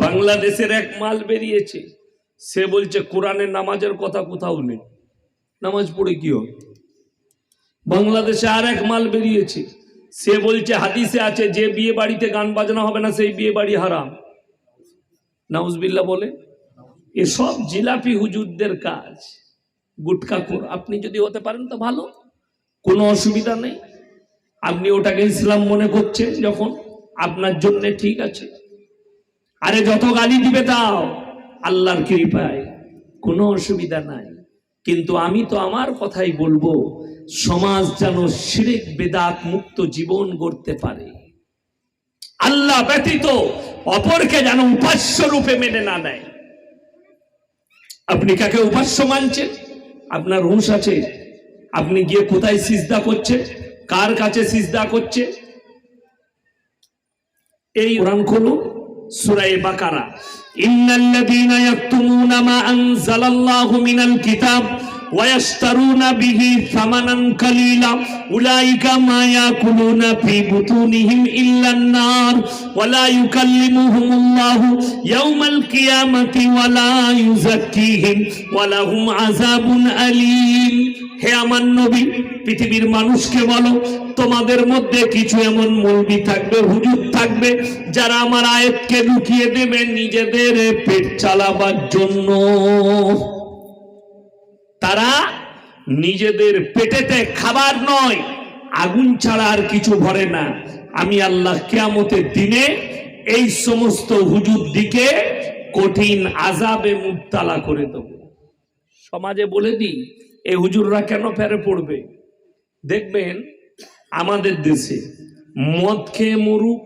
বাংলাদেশের এক মাল বেরিয়েছে, সে বলছে কোরআনে নামাজের কথা কোথাও নেই, নামাজ পড়ে কি হবে। বাংলাদেশে আর এক মাল বেরিয়েছে, সে বলছে হাদিসে আছে যে বিয়ে বাড়িতে গান বাজনা হবে না সেই বিয়ে বাড়ি হারাম। নাউজুবিল্লাহ বলে। এসব জিলাপি হুজুরদের কাজ, গুটখাখোর। আপনি যদি হতে পারেন তো ভালো, কোনো অসুবিধা নেই। আপনি ওটাকে ইসলাম মনে করছেন যখন, আপনার জন্য ঠিক আছে। আরে যত গালি দিবে দাও, আল্লাহর কৃপায় কোনো অসুবিধা নাই। কিন্তু আমি তো আমার কথাই বলবো, সমাজ যেন শিরক বেদাত মুক্ত জীবন গড়তে পারে। আল্লাহ ব্যতীত অপরকে যেন উপাস্য রূপে মেনে না নেয়। আপনি কাকে উপাস্য মানছেন? আপনার হুঁশ আছে? আপনি গিয়ে কোথায় সিজদা করছেন, কার কাছে সিজদা করছে? এই কোরআন খুলুন, সূরা বাকারা। ইন্নাল্লাযীনা ইয়াকতুমুনা মা আনজালাল্লাহু মিনাল কিতাব ওয়া ইয়াশতারুনা বিহি সামানান কালীলা উলাইকা মা ইয়াকুলুনা ফি বুতুনিহিম ইল্লান নার ওয়া লা ইউকাল্লিমুহুমুল্লাহু ইয়াওমাল কিয়ামাতি ওয়া লা ইউযাক্কিহিম ওয়া লাহুম আযাবুন আলীম। হে আমার নবী, পৃথিবীর মানুষকে বলো, তোমাদের মধ্যে কিছু এমন মৌলবি থাকবে, হুজুর থাকবে, যারা আমার আয়াতকে লুকিয়ে দেবে নিজেদের পেট চালাবার জন্য। তারা নিজেদের পেটেতে খাবার নয়, আগুন ছাড়া আর কিছু ভরে না। আমি আল্লাহ কিয়ামতের দিনে এই সমস্ত হুজুর দিকে কঠিন আযাবে মুবতালা করে দেব। সমাজে বলে দিই, এই হুজুররা কেন ফেরে পড়বে? দেখবেন আমাদের দেশে মদ খেয়ে মরুক,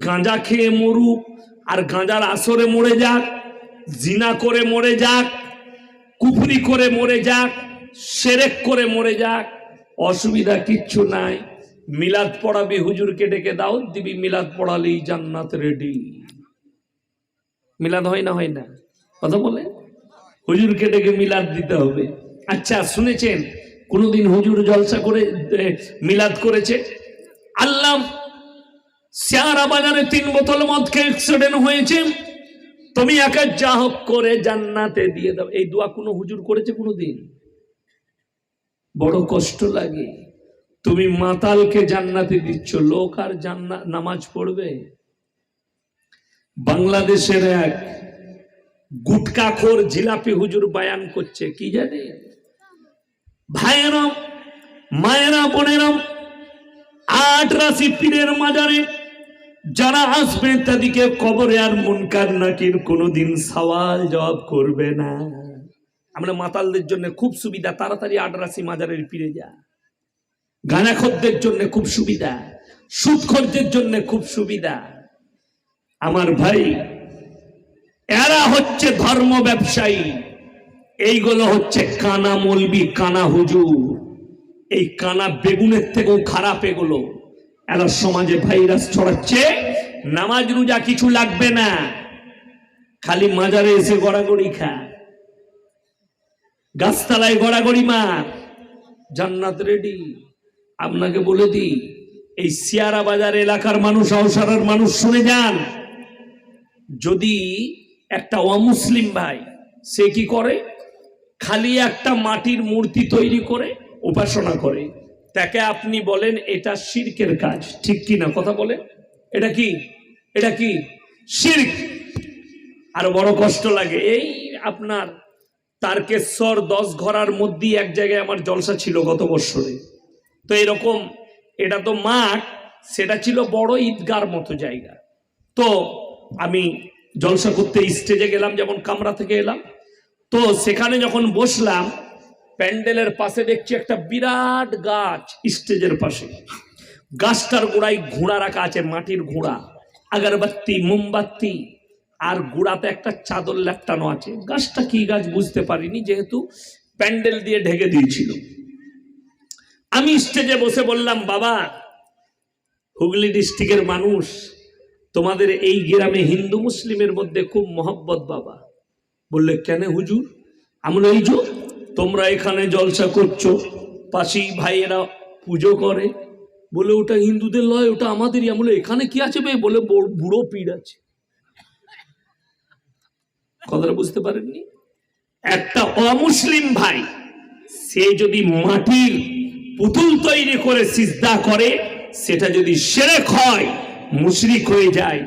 গাঁজা খেয়ে মরুক, আর গাঁজার আসরে মরে যাক, জিনা করে মরে যাক, কুফরি করে মরে যাক, শিরক করে মরে যাক, অসুবিধা কিচ্ছু নাই। মিলাদ পড়াবি, হুজুরকে ডেকে দাওয়াত দিবি, মিলাদ পড়ালেই জান্নাত রেডি। মিলাদ হয় না? হয় না? কথা বলে হুজুরকে ডেকে মিলাদ দিতে হবে। আচ্ছা, শুনেছেন কোনদিন হুজুর জলসা করে মিলাদ করেছে? আল্লাহ সিয়ারা বাজারে 3 বোতল মদ খেয়ে অ্যাক্সিডেন্ট হয়েছে, তুমি একা যা হোক করে জান্নাতে দিয়ে দাও। এই দোয়া কোনো হুজুর করেছে কোনোদিন? বড় কষ্ট লাগে। তুমি মাতালকে জান্নাতে দিচ্ছ, লোক আর জান্নাত নামাজ পড়বে? বাংলাদেশের এক গুটখাখোর জিলাপি হুজুর বয়ান করছে, কি জানে? ভাইয়েরা, মায়েরা, বোনেরা, 8 রাশি পীরের মাজারে যারা আসবে তাদেরকে কবরে আর মুনকার নাকির কোনোদিন সওয়াল জবাব করবে না। আমরা মাতালদের জন্য খুব সুবিধা, তাড়াতাড়ি 8 রাশি মাজারের পীরে যা। গানাখোরদের জন্য খুব সুবিধা, সুদখোরদের জন্য খুব সুবিধা। আমার ভাই, এরা হচ্ছে ধর্ম ব্যবসায়ী, এইগুলো হচ্ছে কানা মৌলবি, কানা হুজুর। এই কানা বেগুনের থেকেও খারাপ এগুলো। এরা সমাজে ভাইরাস ছড়াচ্ছে। নামাজ রোজা কিছু লাগবে না, খালি মাজারে এসে গড়াগড়ি খা, গাছতলায় গড়াগড়ি মার, জান্নাত রেডি। আপনাকে বলে দিই, এই সিয়ারা বাজার এলাকার মানুষ, আওসারার মানুষ শুনে যান, যদি একটা অমুসলিম ভাই, সে কি করে, খালি একটা মাটির মূর্তি তৈরি করে উপাসনা করে, তাকে আপনি বলেন এটা শিরকের কাজ, ঠিক কি না? কথা বলেন, এটা কি? এটা কি শিরক? আরো বড় কষ্ট লাগে, এই আপনার তারকেশ্বর 10 ঘরার মধ্যে এক জায়গায় আমার জলসা ছিল গত বছরে। তো এরকম, এটা তো মাঠ, সেটা ছিল বড় ঈদগার মতো জায়গা। তো আমি জলসা করতে স্টেজে গেলাম, যেমন কামরা থেকে এলাম। তো সেখানে যখন বসলাম, প্যান্ডেলের পাশে দেখছি একটা বিরাট গাছ, স্টেজের পাশে। গাছটার গোড়ায় ঘোড়া রাখা আছে, মাটির ঘোড়া, আগরবাতি, মোমবাতি, আর গোড়াতে একটা চাদর লেপটানো আছে। গাছটা কি গাছ বুঝতে পারিনি, যেহেতু প্যান্ডেল দিয়ে ঢেকে দিয়েছিল। আমি স্টেজে বসে বললাম, বাবা, হুগলি ডিস্ট্রিক্টের মানুষ, তোমাদের এই গ্রামে হিন্দু মুসলিমের মধ্যে খুব মহব্বত বাবা। বললে কেন হুজুর? আমরা এই যে তোমরা এখানে জলসা করছো, পাশেই ভাইয়েরা পুজো করে, বলে ওটা হিন্দুদের লয়, ওটা আমাদেরই। বলে এখানে কি আছে বে? বলে বুড়ো পীর আছে। কথাটা বুঝতে পারেননি? একটা অমুসলিম ভাই সে যদি মাটির পুতুল তৈরি করে সিজদা করে, সেটা যদি শিরক হয়, মুশরিক হয়ে যায়,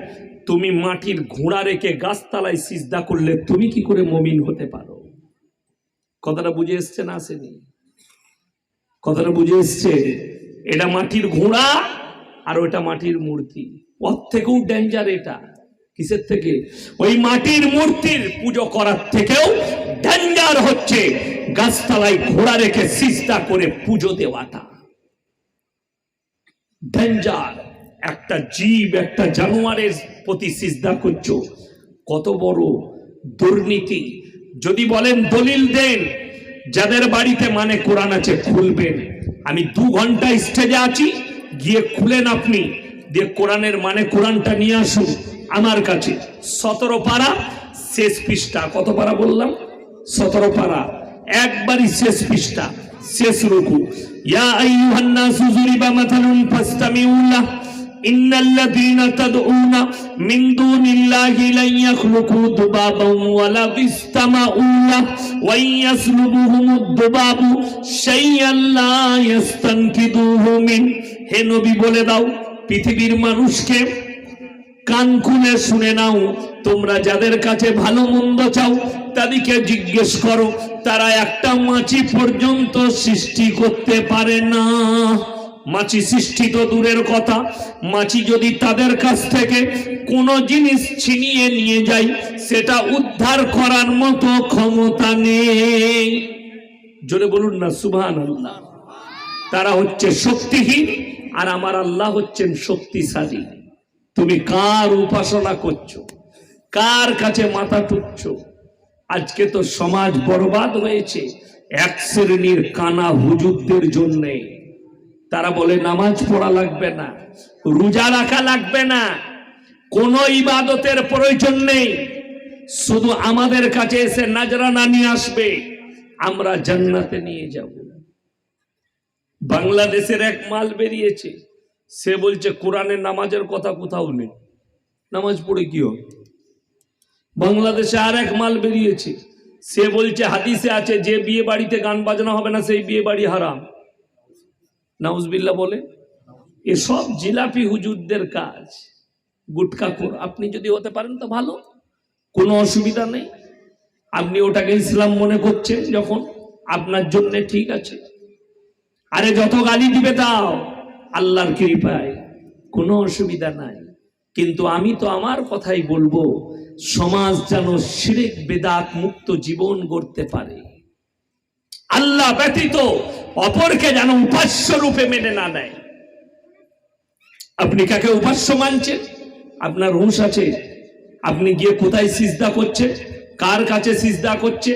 তুমি মাটির ঘোড়া রেখে গাছতলায় সিজদা করলে তুমি কি করে মুমিন হতে পারো? কথাটা বুঝে এসছে না আসেনি? কথাটা বুঝে এসছে? এটা মাটির ঘোড়া আর ওটা মাটির মূর্তি। ওর থেকেও ডেঞ্জার এটা। কিসের থেকে? ওই মাটির মূর্তির পুজো করার থেকেও ডেঞ্জার হচ্ছে গাছতলায় ঘোড়া রেখে সিজদা করে পুজো দেওয়াটা। ডেঞ্জার। একটা জীব, একটা জানোয়ারের প্রতি সিজদা করছো, কত বড় দুর্নীতি। যদি বলেন দলিল দেন, যাদের বাড়িতে মানে কোরআন আছে খুলবেন। আমি 2 ঘন্টা স্টেজে আছি, গিয়ে খুলেন আপনি, দিয়ে কোরআনের মানে কোরআনটা নিয়ে আসুন আমার কাছে। 17 পারা শেষ পৃষ্ঠা। কত পারা বললাম? 17 পারা, একবারই শেষ পৃষ্ঠা, শেষ রুকু। ইয়া আইয়ুহান নাসু যুরিবা মাথালুন ফাসতামিউ লাহ ইন্নাল্লাযীনা তাদউনা মিন দুনিল্লাহি লা ইয়াখলুকু দুবাবান ওয়ালা বিসতামাউ লাহ ওয়া ইয়াসলুবুহুমুদ দুবাবু শাইআন লা ইস্তানকিদুহু মিন। হে নবী বলে দাও পৃথিবীর মানুষকে, কান খুলে শুনে নাও, তোমরা যাদের কাছে ভালো মন্দ চাও তাদেরকে জিজ্ঞেস করো, তারা একটা মাছি পর্যন্ত সৃষ্টি করতে পারে না। মাছি সৃষ্টি তো দূরের কথা, মাছি যদি তাদের কাছ থেকে কোনো জিনিস ছিনিয়ে নিয়ে যায়, সেটা উদ্ধার করার মতো ক্ষমতা নেই। জোরে বলুন না সুবহানাল্লাহ। তারা হচ্ছে শক্তিহীন, আর আমার আল্লাহ হচ্ছেন শক্তিশালী। তুমি কার উপাসনা করছো? কার কাছে মাথা টুকছো? আজকে তো সমাজ বরবাদ হয়েছে এক শ্রেণীর কানা হুজুরদের জন্যে। তারা বলে নামাজ পড়া লাগবে না, রোজা রাখা লাগবে না, কোনো ইবাদতের প্রয়োজন নেই, শুধু আমাদের কাছে এসে নাজরানা নিয়ে আসবে, আমরা জান্নাতে নিয়ে যাব। বাংলাদেশের এক মাল বেরিয়েছে, সে বলছে কোরআনে নামাজের কথা কোথাও নেই, নামাজ পড়ে কি হবে। বাংলাদেশে আর এক মাল বেরিয়েছে, সে বলছে হাদিসে আছে যে বিয়ে বাড়িতে গান বাজনা হবে না সেই বিয়ে বাড়ি হারাম। নাউজুবিল্লাহ বলে। এসব জিলাপি হুজুরদের কাজ, গুটকাখোর। আপনি যদি হতে পারেন তো ভালো, কোনো অসুবিধা নেই। আপনি ওটাকে ইসলাম মনে করছেন যখন, আপনার জন্য ঠিক আছে। আরে যত গালি দিবে দাও, আল্লাহর কৃপায় কোনো অসুবিধা নাই। কিন্তু আমি তো আমার কথাই বলবো, সমাজ যেন শিরক বেদাত মুক্ত জীবন গড়তে পারে। আল্লাহ ব্যতীত অপরকে যেন উপাস্য রূপে মেনে না নেয়। আপনি কাকে উপাস্য মানছেন? আপনার হুঁশ আছে? আপনি গিয়ে কোথায় সিজদা করছেন, কার কাছে সিজদা করছে,